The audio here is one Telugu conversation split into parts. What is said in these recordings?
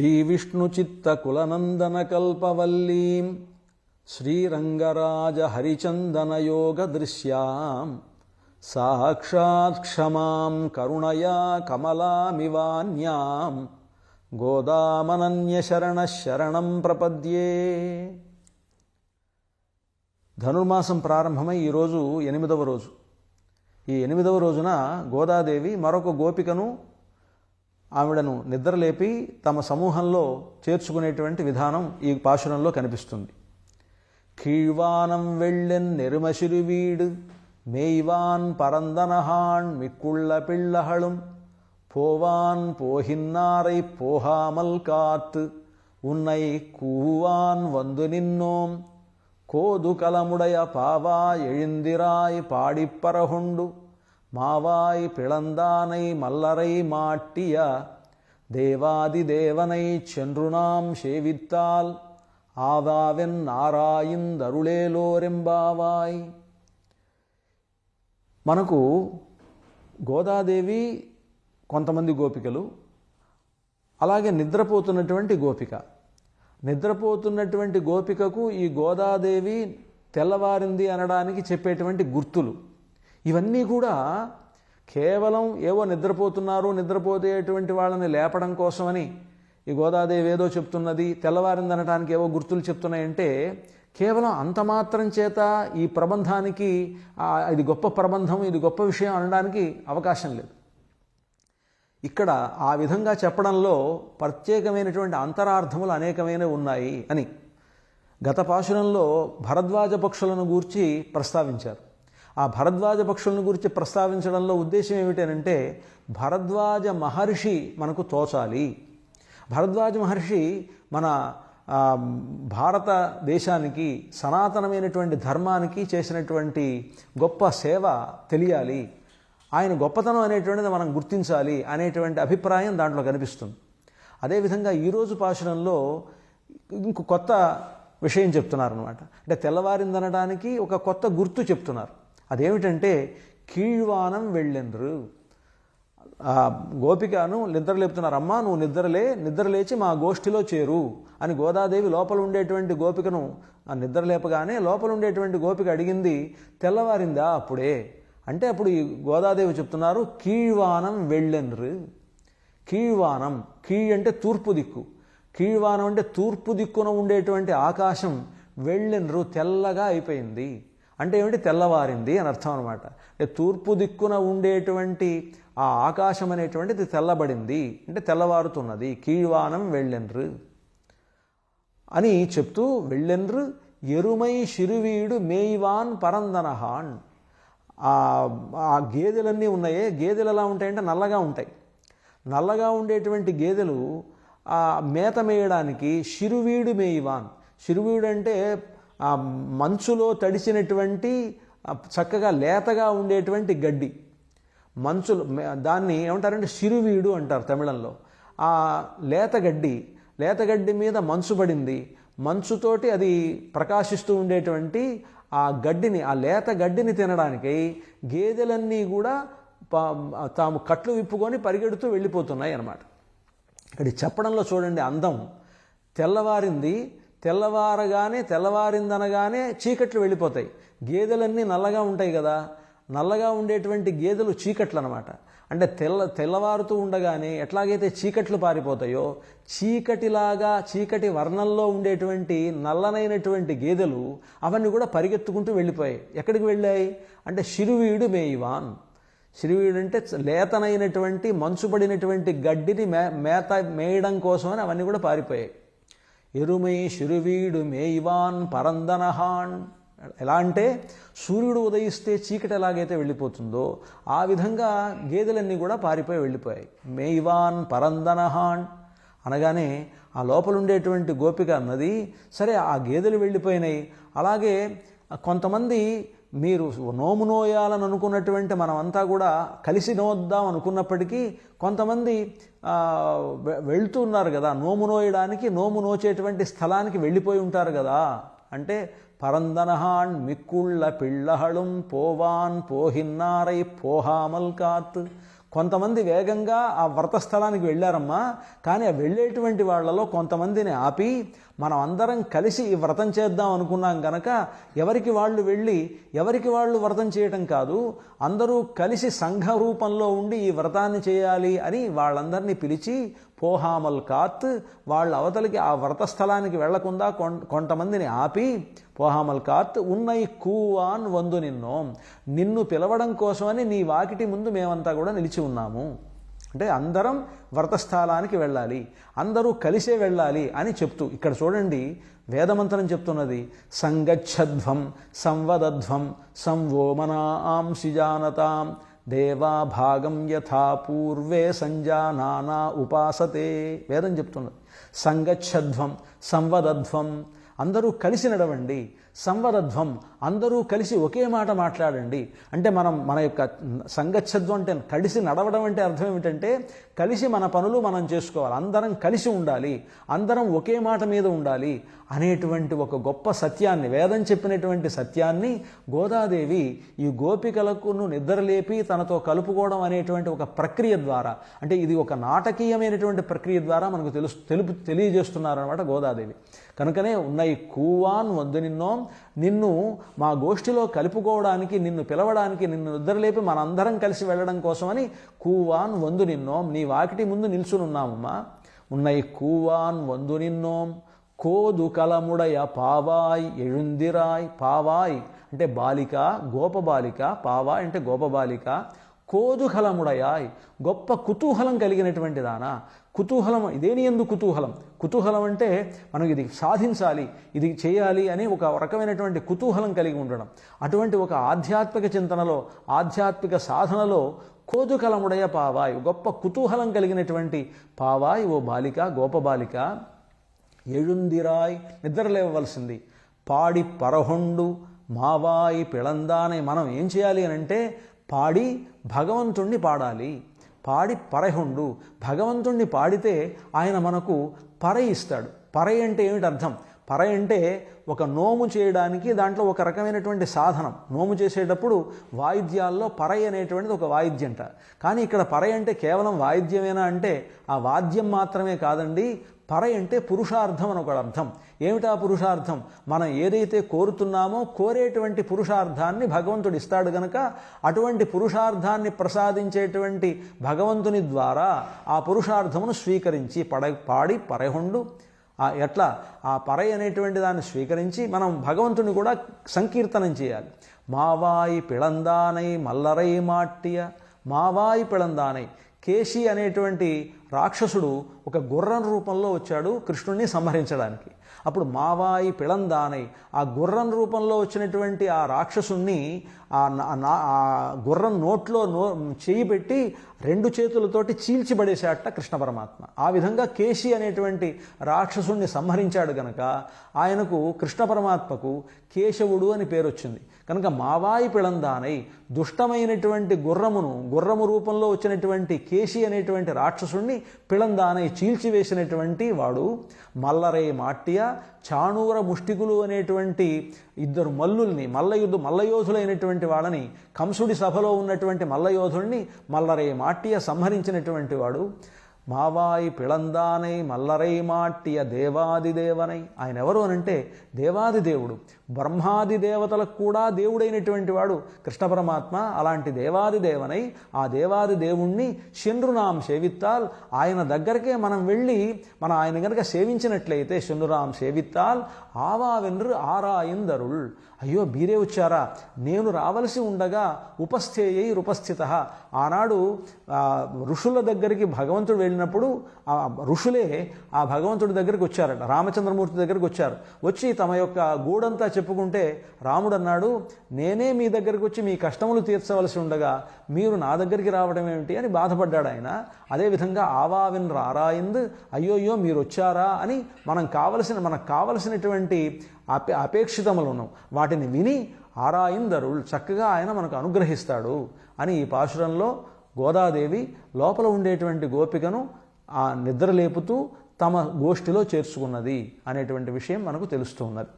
శ్రీవిష్ణుచిత్తకులనందనకల్పవల్లీం శ్రీరంగరాజహరిచందనయోగదృశ్యాం సాక్షాత్ క్షమాం కరుణయా కమలామివాన్యాం గోదామనన్యశరణశరణం ప్రపద్యే. ధనుర్మాసం ప్రారంభమై ఈరోజు 8వ రోజు. ఈ 8వ రోజున గోదాదేవి మరొక గోపికను ఆవిడను నిద్రలేపి తమ సమూహంలో చేర్చుకునేటువంటి విధానం ఈ పాశురంలో కనిపిస్తుంది. కీழ்వానం వెళ్ళెన్ నెరుమసిరువీడు మేయ్వాన్ పరందనహాన్ మిక్కుళ్ళ పిళ్ళహళుం పోవాన్ పోహిన్నారై పోహామల్ కాత్ ఉన్నై కూవాన్ వందు నిన్నోం கோது கலமுடைய பாவாய் எழுந்திராய் பாடிப்பரகுண்டு மாவாய் பிளந்தானை மல்லரை மாட்டிய தேவாதி தேவனை சென்று நாம் சேவித்தால் ஆவாவென் ఆరాయిందరుళేలోరెంబావాయ్. మనకు గోదాదేవి, కొంతమంది గోపికలు, అలాగే నిద్రపోతున్నటువంటి గోపిక. నిద్రపోతున్నటువంటి గోపికకు ఈ గోదాదేవి తెల్లవారింది అనడానికి చెప్పేటువంటి గుర్తులు ఇవన్నీ కూడా కేవలం ఏవో నిద్రపోతేటువంటి వాళ్ళని లేపడం కోసమని ఈ గోదాదేవి ఏదో చెప్తున్నది, తెల్లవారింది అనడానికి ఏవో గుర్తులు చెప్తున్నాయంటే కేవలం అంత మాత్రం చేత ఈ ప్రబంధానికి ఇది గొప్ప ప్రబంధం, ఇది గొప్ప విషయం అనడానికి అవకాశం లేదు. ఇక్కడ ఆ విధంగా చెప్పడంలో ప్రత్యేకమైనటువంటి అంతరార్థములు అనేకమైనవి ఉన్నాయి అని గత పాశురంలో భరద్వాజ పక్షులను గూర్చి ప్రస్తావించారు. ఆ భరద్వాజ పక్షులను గురించి ప్రస్తావించడంలో ఉద్దేశం ఏమిటనంటే భరద్వాజ మహర్షి మనకు తోచాలి. భరద్వాజ మహర్షి మన భారతదేశానికి, సనాతనమైనటువంటి ధర్మానికి చేసినటువంటి గొప్ప సేవ తెలియాలి, ఆయన గొప్పతనం అనేటువంటిది మనం గుర్తించాలి అనేటువంటి అభిప్రాయం దాంట్లో కనిపిస్తుంది. అదేవిధంగా ఈరోజు పాశురంలో ఇంకో కొత్త విషయం చెప్తున్నారనమాట. అంటే తెల్లవారిందనడానికి ఒక కొత్త గుర్తు చెప్తున్నారు. అదేమిటంటే కీழ்వానం వెళ్ళెండ్రు. గోపికను నిద్రలేపుతున్నారు. అమ్మా నువ్వు నిద్రలేచి మా గోష్ఠిలో చేరు అని గోదాదేవి లోపల ఉండేటువంటి గోపికను నిద్రలేపగానే లోపల ఉండేటువంటి గోపిక అడిగింది, తెల్లవారిందా అప్పుడే అంటే అప్పుడు ఈ గోదాదేవి చెప్తున్నారు కీழ்వానం వెళ్ళెన్రు. కీழ்వానం, కీళ్ అంటే తూర్పు దిక్కు, కీழ்వానం అంటే తూర్పు దిక్కున ఉండేటువంటి ఆకాశం వెళ్ళెన్రు తెల్లగా అయిపోయింది అంటే ఏమిటి, తెల్లవారింది అని అర్థం అనమాట. అంటే తూర్పు దిక్కున ఉండేటువంటి ఆ ఆకాశం అనేటువంటిది తెల్లబడింది అంటే తెల్లవారుతున్నది. కీழ்వానం వెళ్ళెన్రు అని చెప్తూ వెళ్ళెన్రు ఎరుమై శిరువీడు మేయ్వాన్ పరందనహాన్. ఆ గేదెలన్నీ ఉన్నాయే, గేదెలు ఎలా ఉంటాయంటే నల్లగా ఉంటాయి. నల్లగా ఉండేటువంటి గేదెలు ఆ మేత మేయడానికి శిరువీడు మేయివాన్. శిరువీడు అంటే ఆ మంచులో తడిసినటువంటి చక్కగా లేతగా ఉండేటువంటి గడ్డి, మంచులు, దాన్ని ఏమంటారంటే శిరువీడు అంటారు తమిళంలో. ఆ లేతగడ్డి మీద మంచు పడింది, మంచుతోటి అది ప్రకాశిస్తూ ఉండేటువంటి ఆ గడ్డిని, ఆ లేత గడ్డిని తినడానికి గేదెలన్నీ కూడా తాము కట్లు విప్పుకొని పరిగెడుతూ వెళ్ళిపోతున్నాయి అన్నమాట. ఇక్కడ చెప్పడంలో చూడండి అందం. తెల్లవారింది, తెల్లవారిందనగానే చీకట్లు వెళ్ళిపోతాయి. గేదెలన్నీ నల్లగా ఉంటాయి కదా, నల్లగా ఉండేటువంటి గేదెలు చీకట్లు అనమాట. అంటే తెల్లవారుతూ ఉండగానే ఎట్లాగైతే చీకట్లు పారిపోతాయో చీకటి వర్ణంలో ఉండేటువంటి నల్లనైనటువంటి గేదెలు అవన్నీ కూడా పరిగెత్తుకుంటూ వెళ్ళిపోయాయి. ఎక్కడికి వెళ్ళాయి అంటే శిరువీడు మేయివాన్. శిరువీడు అంటే లేతనైనటువంటి మంచుపడినటువంటి గడ్డిని మేయడం కోసమని అవన్నీ కూడా పారిపోయాయి. ఎరుమై శిరువీడు మేయివాన్ పరందనహాన్. ఎలా అంటే సూర్యుడు ఉదయిస్తే చీకటి ఎలాగైతే వెళ్ళిపోతుందో ఆ విధంగా గేదెలన్నీ కూడా పారిపోయి వెళ్ళిపోయాయి. మేయ్వాన్ పరందనహాన్ అనగానే ఆ లోపల ఉండేటువంటి గోపిక అన్నది, సరే ఆ గేదెలు వెళ్ళిపోయినాయి, అలాగే కొంతమంది మీరు నోము నోయాలని అనుకున్నటువంటి మనమంతా కూడా కలిసి నోద్దాం అనుకున్నప్పటికీ కొంతమంది వెళ్తున్నారు కదా, నోము నోయడానికి, నోము నోచేటువంటి స్థలానికి వెళ్ళిపోయి ఉంటారు కదా. అంటే పరందనహాన్ మిక్కుళ్ళ పిళ్ళహళుం పోవాన్ పోహిన్నారై పోహామల్ కాత్ కొంతమంది వేగంగా ఆ వ్రతస్థలానికి వెళ్ళారమ్మా, కానీ ఆ వెళ్ళేటువంటి వాళ్ళలో కొంతమందిని ఆపి మనం అందరం కలిసి ఈ వ్రతం చేద్దాం అనుకున్నాం గనక ఎవరికి వాళ్ళు వెళ్ళి ఎవరికి వాళ్ళు వ్రతం చేయటం కాదు, అందరూ కలిసి సంఘ రూపంలో ఉండి ఈ వ్రతాన్ని చేయాలి అని వాళ్ళందరినీ పిలిచి పోహామల్ కాత్ వాళ్ళ అవతలికి ఆ వ్రతస్థలానికి వెళ్లకుండా కొంతమందిని ఆపి పోహామల్ కాత్ ఉన్నై కూవాన్ వందు నిన్ను పిలవడం కోసమని నీ వాకిటి ముందు మేమంతా కూడా నిలిచి ఉన్నాము. అంటే అందరం వ్రతస్థలానికి వెళ్ళాలి, అందరూ కలిసే వెళ్ళాలి అని చెప్తూ ఇక్కడ చూడండి వేదమంత్రం చెప్తున్నది సంగచ్చధ్వం సంవదధ్వం సంవోమనాంసి జానతాం దేవా భాగం యథా పూర్వే సంజానానా ఉపాసతే. వేదం చెప్తున్నది సంగచ్చధ్వం సంవదధ్వం అందరూ కలిసి నడవండి, సంవదధ్వం అందరూ కలిసి ఒకే మాట మాట్లాడండి. అంటే మన యొక్క సంగచ్చధ్వం అంటే కలిసి నడవడం అంటే అర్థం ఏమిటంటే కలిసి మన పనులు మనం చేసుకోవాలి, అందరం కలిసి ఉండాలి, అందరం ఒకే మాట మీద ఉండాలి అనేటువంటి ఒక గొప్ప సత్యాన్ని, వేదం చెప్పినటువంటి సత్యాన్ని గోదాదేవి ఈ గోపికలకు నిద్రలేపి తనతో కలుపుకోవడం అనేటువంటి ఒక ప్రక్రియ ద్వారా, అంటే ఇది ఒక నాటకీయమైనటువంటి ప్రక్రియ ద్వారా మనకు తెలియజేస్తున్నారన్నమాట గోదాదేవి. కనుకనే ఉన్నాయి కూవాన్ వద్దు నిన్ను మా గోష్ఠిలో కలుపుకోవడానికి, నిన్ను పిలవడానికి, నిన్ను నిద్రలేపి మనందరం కలిసి వెళ్ళడం కోసమని కూవాన్ వందు నీ వాకిటి ముందు నిల్చునున్నామమ్మా. ఉన్నాయి కూవాన్ వందు కోదు కలముడయ పావాయ్ ఎഴുందిరాయ్. పావాయ్ అంటే బాలిక, గోపబాలిక, పావాయ్ అంటే గోపబాలిక, కోదుకలముడయాయ్ గొప్ప కుతూహలం కలిగినటువంటి దానా. కుతూహలం ఇదేని ఎందు కుతూహలం, కుతూహలం అంటే మనం ఇది సాధించాలి, ఇది చేయాలి అని ఒక రకమైనటువంటి కుతూహలం కలిగి ఉండడం. అటువంటి ఒక ఆధ్యాత్మిక చింతనలో, ఆధ్యాత్మిక సాధనలో కోదుకలముడయ పావాయ్ గొప్ప కుతూహలం కలిగినటువంటి పావాయ్ ఓ బాలిక, గోపబాలిక ఎഴുందిరాయ్ నిద్రలేవలసింది. పాడి పరహొండు మావాయి పిళందానే మనం ఏం చేయాలి అని అంటే పాడి భగవంతుణ్ణి పాడాలి. పాడి పరహొండు భగవంతుణ్ణి పాడితే ఆయన మనకు పరై ఇస్తాడు. పరై అంటే ఏమిటి అర్థం? పరై అంటే ఒక నోము చేయడానికి దాంట్లో ఒక రకమైనటువంటి సాధనం. నోము చేసేటప్పుడు వాయిద్యాల్లో పరై అనేటువంటిది ఒక వాయిద్యంట. కానీ ఇక్కడ పరై అంటే కేవలం వాయిద్యమేనా అంటే ఆ వాద్యం మాత్రమే కాదండి. పరై అంటే పురుషార్థం అని ఒక అర్థం. ఏమిటా పురుషార్థం? మనం ఏదైతే కోరుతున్నామో కోరేటువంటి పురుషార్థాన్ని భగవంతుడు ఇస్తాడు గనక అటువంటి పురుషార్థాన్ని ప్రసాదించేటువంటి భగవంతుని ద్వారా ఆ పురుషార్థమును స్వీకరించి పాడి పరహొండు ఎట్లా ఆ పరై అనేటువంటి దాన్ని స్వీకరించి మనం భగవంతుని కూడా సంకీర్తనం చేయాలి. మావాయి పిళందానై మల్లరై మాట్టియ. మావాయి పిళందానై కేశి అనేటువంటి రాక్షసుడు ఒక గుర్రం రూపంలో వచ్చాడు కృష్ణుణ్ణి సంహరించడానికి. అప్పుడు మావాయి పిళందానై ఆ గుర్రం రూపంలో వచ్చినటువంటి ఆ రాక్షసుణ్ణి ఆ గుర్రం నోట్లో చేయి పెట్టి రెండు చేతులతోటి చీల్చిబడేశాట కృష్ణ పరమాత్మ. ఆ విధంగా కేశి అనేటువంటి రాక్షసుణ్ణి సంహరించాడు గనక ఆయనకు కృష్ణ పరమాత్మకు కేశవుడు అని పేరు వచ్చింది. కనుక మావాయి పిళందానై దుష్టమైనటువంటి గుర్రము రూపంలో వచ్చినటువంటి కేశి అనేటువంటి రాక్షసుణ్ణి పిళందానై చీల్చివేసినటువంటి వాడు. మల్లరై మాట్టియ చాణూర ముష్టికులు అనేటువంటి ఇద్దరు మల్లుల్ని మల్లయోధులైనటువంటి వాళ్ళని కంసుడి సభలో ఉన్నటువంటి మల్లయోధుల్ని మల్లరై మాట్టియ సంహరించినటువంటి వాడు. మావాయి పిళందానై మల్లరై మాట్టియ దేవాదిదేవనై. ఆయన ఎవరు అనంటే దేవాది దేవుడు, బ్రహ్మాది దేవతలకు కూడా దేవుడైనటువంటి వాడు కృష్ణ పరమాత్మ. అలాంటి దేవాది దేవనై ఆ దేవాది దేవుణ్ణి శండ్రునాం సేవిత్తాల్ ఆయన దగ్గరకే మనం వెళ్ళి ఆయన గనక సేవించినట్లయితే శండ్రునాం సేవిత్తాల్ ఆవావెన్రు ఆరాయిందరుల్. అయ్యో మీరే వచ్చారా, నేను రావలసి ఉండగా ఉపస్థేయై ఉపస్థిత. ఆనాడు ఋషుల దగ్గరికి భగవంతుడు వెళ్ళినప్పుడు ఆ ఋషులే ఆ భగవంతుడి దగ్గరికి వచ్చారట, రామచంద్రమూర్తి దగ్గరికి వచ్చారు. వచ్చి తమ యొక్క గూడంతా చెప్పుకుంటే రాముడు అన్నాడు, నేనే మీ దగ్గరికి వచ్చి మీ కష్టములు తీర్చవలసి ఉండగా మీరు నా దగ్గరికి రావడం ఏమిటి అని బాధపడ్డాడు ఆయన. అదేవిధంగా ఆవావిన్ రారాయింద్, అయ్యోయ్యో మీరు వచ్చారా అని మనకు కావలసినటువంటి అపేక్షితములను వాటిని విని ఆరాయిందరుల్ చక్కగా ఆయన మనకు అనుగ్రహిస్తాడు అని ఈ పాశురంలో గోదాదేవి లోపల ఉండేటువంటి గోపికను ఆ నిద్రలేపుతూ తమ గోష్ఠిలో చేర్చుకున్నది అనేటువంటి విషయం మనకు తెలుస్తూ ఉన్నది.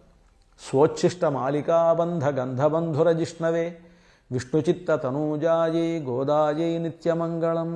స్వోచ్ఛిష్ట మాలికాబంధ గంధబంధుర జిష్ణవే విష్ణుచిత్త తనూజాయై గోదాయై నిత్యమంగళం.